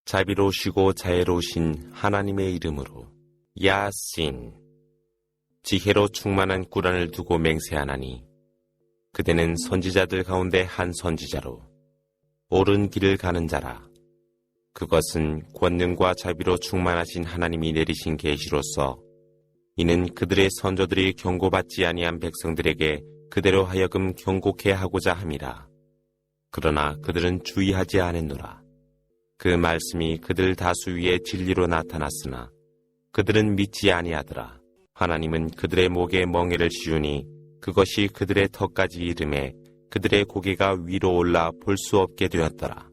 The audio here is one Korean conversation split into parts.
자비로우시고 자애로우신 하나님의 이름으로. 야신. 지혜로 충만한 꾸란을 두고 맹세하나니 그대는 선지자들 가운데 한 선지자로 옳은 길을 가는 자라. 그것은 권능과 자비로 충만하신 하나님이 내리신 계시로서 이는 그들의 선조들이 경고받지 아니한 백성들에게 그대로 하여금 경고케 하고자 함이라. 그러나 그들은 주의하지 않았노라. 그 말씀이 그들 다수 위에 진리로 나타났으나 그들은 믿지 아니하더라. 하나님은 그들의 목에 멍에를 씌우니 그것이 그들의 턱까지 이름에 그들의 고개가 위로 올라 볼 수 없게 되었더라.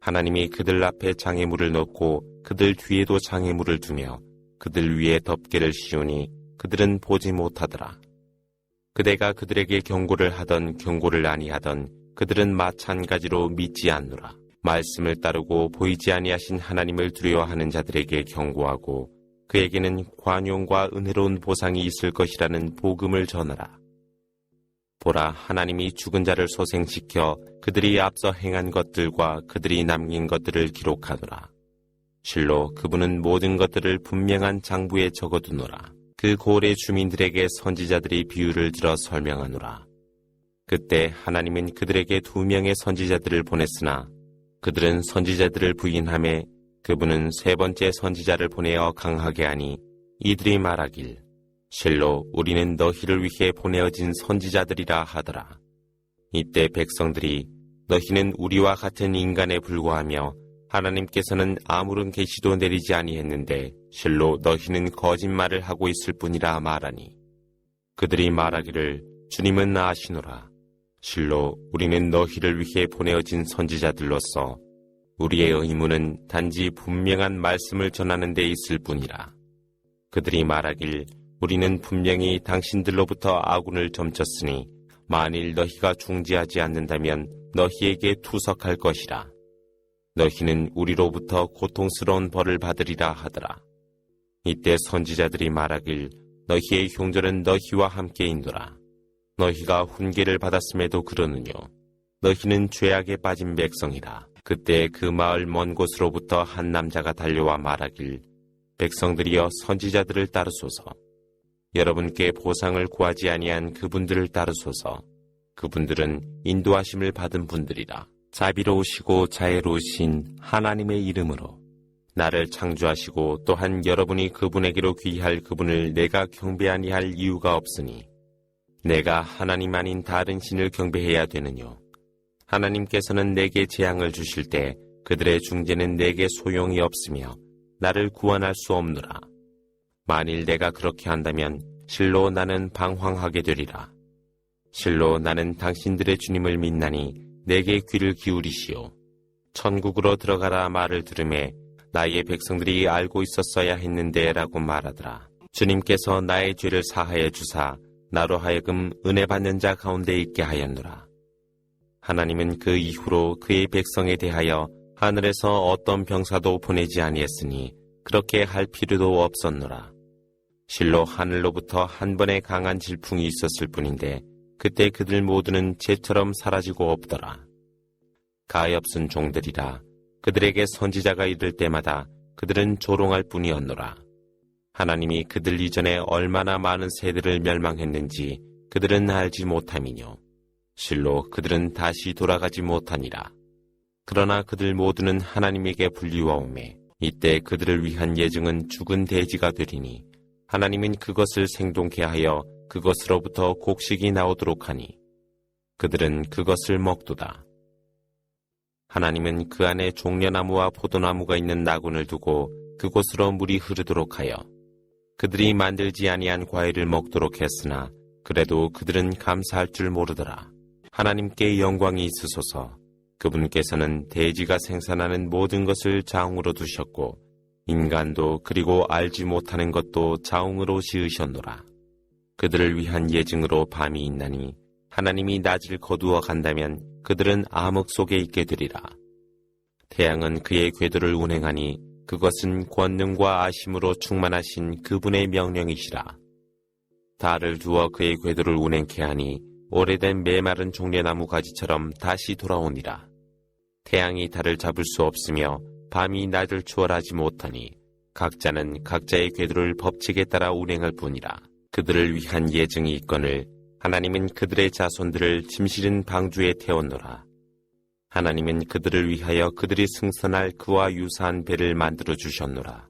하나님이 그들 앞에 장애물을 넣고 그들 뒤에도 장애물을 두며 그들 위에 덮개를 씌우니 그들은 보지 못하더라. 그대가 그들에게 경고를 하던 경고를 아니하던 그들은 마찬가지로 믿지 않노라. 말씀을 따르고 보이지 아니하신 하나님을 두려워하는 자들에게 경고하고 그에게는 관용과 은혜로운 보상이 있을 것이라는 복음을 전하라. 보라, 하나님이 죽은 자를 소생시켜 그들이 앞서 행한 것들과 그들이 남긴 것들을 기록하노라. 실로 그분은 모든 것들을 분명한 장부에 적어두노라. 그 고을의 주민들에게 선지자들이 비유를 들어 설명하노라. 그때 하나님은 그들에게 2명의 선지자들을 보냈으나 그들은 선지자들을 부인하며 그분은 3번째 선지자를 보내어 강하게 하니 이들이 말하길 실로 우리는 너희를 위해 보내어진 선지자들이라 하더라. 이때 백성들이 너희는 우리와 같은 인간에 불과하며 하나님께서는 아무런 계시도 내리지 아니했는데 실로 너희는 거짓말을 하고 있을 뿐이라 말하니 그들이 말하기를 주님은 아시노라. 실로 우리는 너희를 위해 보내어진 선지자들로서 우리의 의무는 단지 분명한 말씀을 전하는 데 있을 뿐이라. 그들이 말하길 우리는 분명히 당신들로부터 아군을 점쳤으니 만일 너희가 중지하지 않는다면 너희에게 투석할 것이라. 너희는 우리로부터 고통스러운 벌을 받으리라 하더라. 이때 선지자들이 말하길 너희의 형제는 너희와 함께 있노라. 너희가 훈계를 받았음에도 그러느뇨. 너희는 죄악에 빠진 백성이라. 그때 그 마을 먼 곳으로부터 한 남자가 달려와 말하길 백성들이여 선지자들을 따르소서. 여러분께 보상을 구하지 아니한 그분들을 따르소서. 그분들은 인도하심을 받은 분들이라. 자비로우시고 자애로우신 하나님의 이름으로. 나를 창조하시고 또한 여러분이 그분에게로 귀할 그분을 내가 경배하니 할 이유가 없으니 내가 하나님 아닌 다른 신을 경배해야 되느뇨. 하나님께서는 내게 재앙을 주실 때 그들의 중재는 내게 소용이 없으며 나를 구원할 수 없노라. 만일 내가 그렇게 한다면 실로 나는 방황하게 되리라. 실로 나는 당신들의 주님을 믿나니 내게 귀를 기울이시오. 천국으로 들어가라 말을 들으매 나의 백성들이 알고 있었어야 했는데 라고 말하더라. 주님께서 나의 죄를 사하여 주사 나로 하여금 은혜 받는 자 가운데 있게 하였노라. 하나님은 그 이후로 그의 백성에 대하여 하늘에서 어떤 병사도 보내지 아니했으니 그렇게 할 필요도 없었노라. 실로 하늘로부터 한 번의 강한 질풍이 있었을 뿐인데 그때 그들 모두는 재처럼 사라지고 없더라. 가엾은 종들이라. 그들에게 선지자가 이를 때마다 그들은 조롱할 뿐이었노라. 하나님이 그들 이전에 얼마나 많은 세대를 멸망했는지 그들은 알지 못함이뇨. 실로 그들은 다시 돌아가지 못하니라. 그러나 그들 모두는 하나님에게 불리워오매 이때 그들을 위한 예증은 죽은 돼지가 되리니 하나님은 그것을 생동케 하여 그것으로부터 곡식이 나오도록 하니 그들은 그것을 먹도다. 하나님은 그 안에 종려나무와 포도나무가 있는 나군을 두고 그곳으로 물이 흐르도록 하여 그들이 만들지 아니한 과일을 먹도록 했으나 그래도 그들은 감사할 줄 모르더라. 하나님께 영광이 있으소서. 그분께서는 돼지가 생산하는 모든 것을 자웅으로 두셨고 인간도 그리고 알지 못하는 것도 자웅으로 지으셨노라. 그들을 위한 예증으로 밤이 있나니 하나님이 낮을 거두어 간다면 그들은 암흑 속에 있게 되리라. 태양은 그의 궤도를 운행하니 그것은 권능과 아심으로 충만하신 그분의 명령이시라. 달을 두어 그의 궤도를 운행케 하니 오래된 메마른 종려나무 가지처럼 다시 돌아오니라. 태양이 달을 잡을 수 없으며 밤이 낮을 추월하지 못하니 각자는 각자의 궤도를 법칙에 따라 운행할 뿐이라. 그들을 위한 예증이 있거늘 하나님은 그들의 자손들을 짐실은 방주에 태웠노라. 하나님은 그들을 위하여 그들이 승선할 그와 유사한 배를 만들어 주셨노라.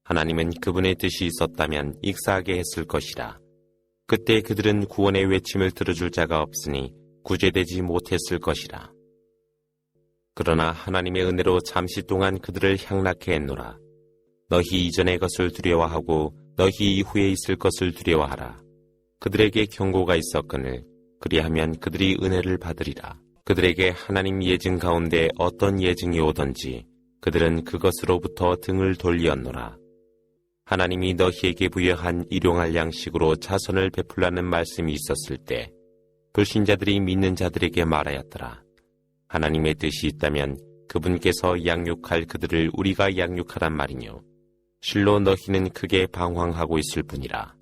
하나님은 그분의 뜻이 있었다면 익사하게 했을 것이라. 그때 그들은 구원의 외침을 들어줄 자가 없으니 구제되지 못했을 것이라. 그러나 하나님의 은혜로 잠시 동안 그들을 향락해 했노라. 너희 이전의 것을 두려워하고 너희 이후에 있을 것을 두려워하라. 그들에게 경고가 있었거늘 그리하면 그들이 은혜를 받으리라. 그들에게 하나님 예증 가운데 어떤 예증이 오든지 그들은 그것으로부터 등을 돌리었노라. 하나님이 너희에게 부여한 일용할 양식으로 자선을 베풀라는 말씀이 있었을 때 불신자들이 믿는 자들에게 말하였더라. 하나님의 뜻이 있다면 그분께서 양육할 그들을 우리가 양육하란 말이뇨. 실로 너희는 크게 방황하고 있을 뿐이라.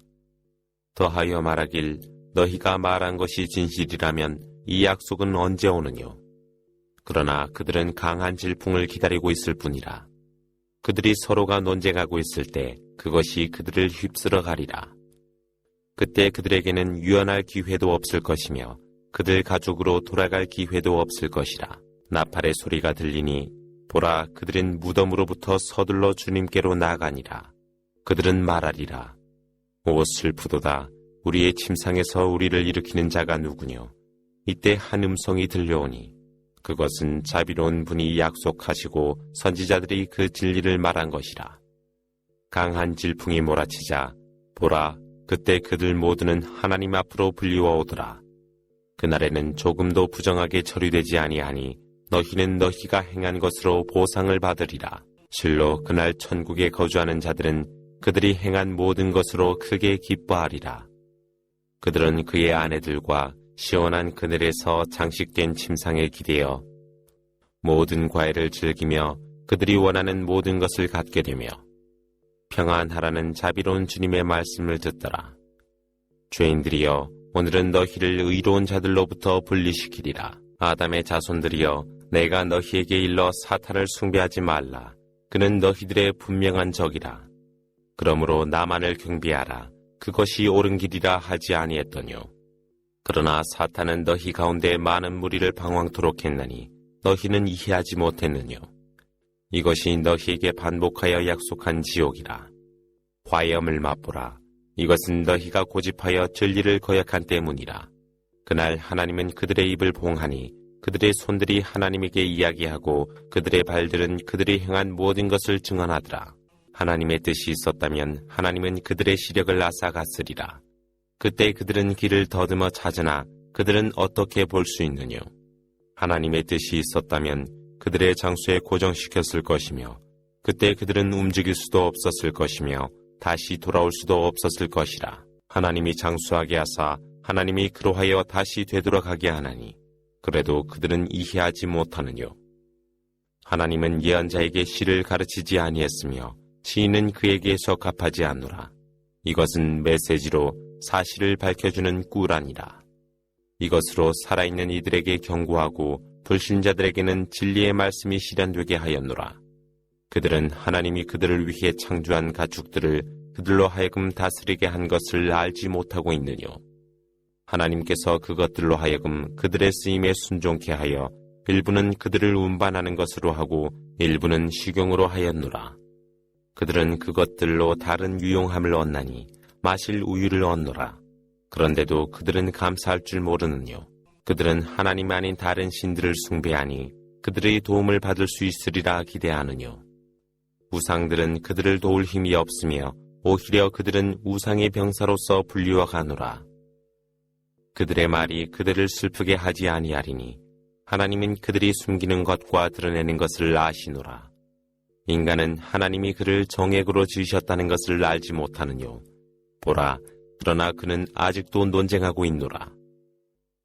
더하여 말하길 너희가 말한 것이 진실이라면 이 약속은 언제 오느뇨. 그러나 그들은 강한 질풍을 기다리고 있을 뿐이라. 그들이 서로가 논쟁하고 있을 때 그것이 그들을 휩쓸어 가리라. 그때 그들에게는 유연할 기회도 없을 것이며 그들 가족으로 돌아갈 기회도 없을 것이라. 나팔의 소리가 들리니 보라, 그들은 무덤으로부터 서둘러 주님께로 나아가니라. 그들은 말하리라. 오 슬프도다. 우리의 침상에서 우리를 일으키는 자가 누구뇨. 이때 한 음성이 들려오니 그것은 자비로운 분이 약속하시고 선지자들이 그 진리를 말한 것이라. 강한 질풍이 몰아치자 보라, 그때 그들 모두는 하나님 앞으로 불리워 오더라. 그날에는 조금도 부정하게 처리되지 아니하니 너희는 너희가 행한 것으로 보상을 받으리라. 실로 그날 천국에 거주하는 자들은 그들이 행한 모든 것으로 크게 기뻐하리라. 그들은 그의 아내들과 시원한 그늘에서 장식된 침상에 기대어 모든 과일을 즐기며 그들이 원하는 모든 것을 갖게 되며 평안하라는 자비로운 주님의 말씀을 듣더라. 죄인들이여, 오늘은 너희를 의로운 자들로부터 분리시키리라. 아담의 자손들이여, 내가 너희에게 일러 사탄을 숭배하지 말라. 그는 너희들의 분명한 적이라. 그러므로 나만을 경배하라. 그것이 옳은 길이라 하지 아니했더뇨. 그러나 사탄은 너희 가운데 많은 무리를 방황토록 했나니 너희는 이해하지 못했느뇨. 이것이 너희에게 반복하여 약속한 지옥이라. 화염을 맛보라. 이것은 너희가 고집하여 진리를 거역한 때문이라. 그날 하나님은 그들의 입을 봉하니 그들의 손들이 하나님에게 이야기하고 그들의 발들은 그들이 행한 모든 것을 증언하더라. 하나님의 뜻이 있었다면 하나님은 그들의 시력을 앗아갔으리라. 그때 그들은 길을 더듬어 찾으나 그들은 어떻게 볼 수 있느뇨. 하나님의 뜻이 있었다면 그들의 장소에 고정시켰을 것이며 그때 그들은 움직일 수도 없었을 것이며 다시 돌아올 수도 없었을 것이라. 하나님이 장수하게 하사 하나님이 그로하여 다시 되돌아가게 하나니 그래도 그들은 이해하지 못하느뇨. 하나님은 예언자에게 시를 가르치지 아니했으며 시인은 그에게 적합하지 않노라. 이것은 메시지로 사실을 밝혀주는 꿀아니라. 이것으로 살아있는 이들에게 경고하고 불신자들에게는 진리의 말씀이 실현되게 하였노라. 그들은 하나님이 그들을 위해 창조한 가축들을 그들로 하여금 다스리게 한 것을 알지 못하고 있느뇨. 하나님께서 그것들로 하여금 그들의 쓰임에 순종케 하여 일부는 그들을 운반하는 것으로 하고 일부는 식용으로 하였노라. 그들은 그것들로 다른 유용함을 얻나니 마실 우유를 얻노라. 그런데도 그들은 감사할 줄 모르느뇨. 그들은 하나님 아닌 다른 신들을 숭배하니 그들의 도움을 받을 수 있으리라 기대하느뇨. 우상들은 그들을 도울 힘이 없으며 오히려 그들은 우상의 병사로서 불리워 가노라. 그들의 말이 그들을 슬프게 하지 아니하리니 하나님은 그들이 숨기는 것과 드러내는 것을 아시노라. 인간은 하나님이 그를 정액으로 지으셨다는 것을 알지 못하느뇨. 보라, 그러나 그는 아직도 논쟁하고 있노라.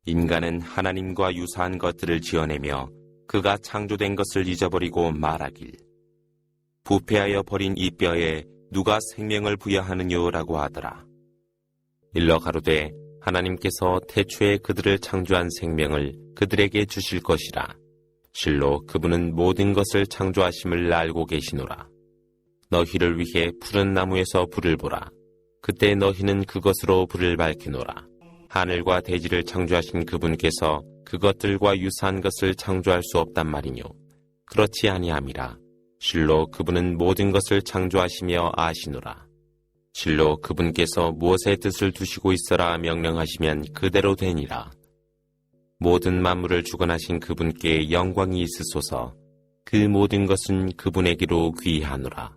인간은 하나님과 유사한 것들을 지어내며 그가 창조된 것을 잊어버리고 말하길. 부패하여 버린 이 뼈에 누가 생명을 부여하느뇨라고 하더라. 일러 가로되 하나님께서 태초에 그들을 창조한 생명을 그들에게 주실 것이라. 실로 그분은 모든 것을 창조하심을 알고 계시노라. 너희를 위해 푸른 나무에서 불을 보라. 그때 너희는 그것으로 불을 밝히노라. 하늘과 대지를 창조하신 그분께서 그것들과 유사한 것을 창조할 수 없단 말이뇨. 그렇지 아니함이라. 실로 그분은 모든 것을 창조하시며 아시노라. 실로 그분께서 무엇의 뜻을 두시고 있어라 명령하시면 그대로 되니라. 모든 만물을 주관하신 그분께 영광이 있으소서. 그 모든 것은 그분에게로 귀하노라.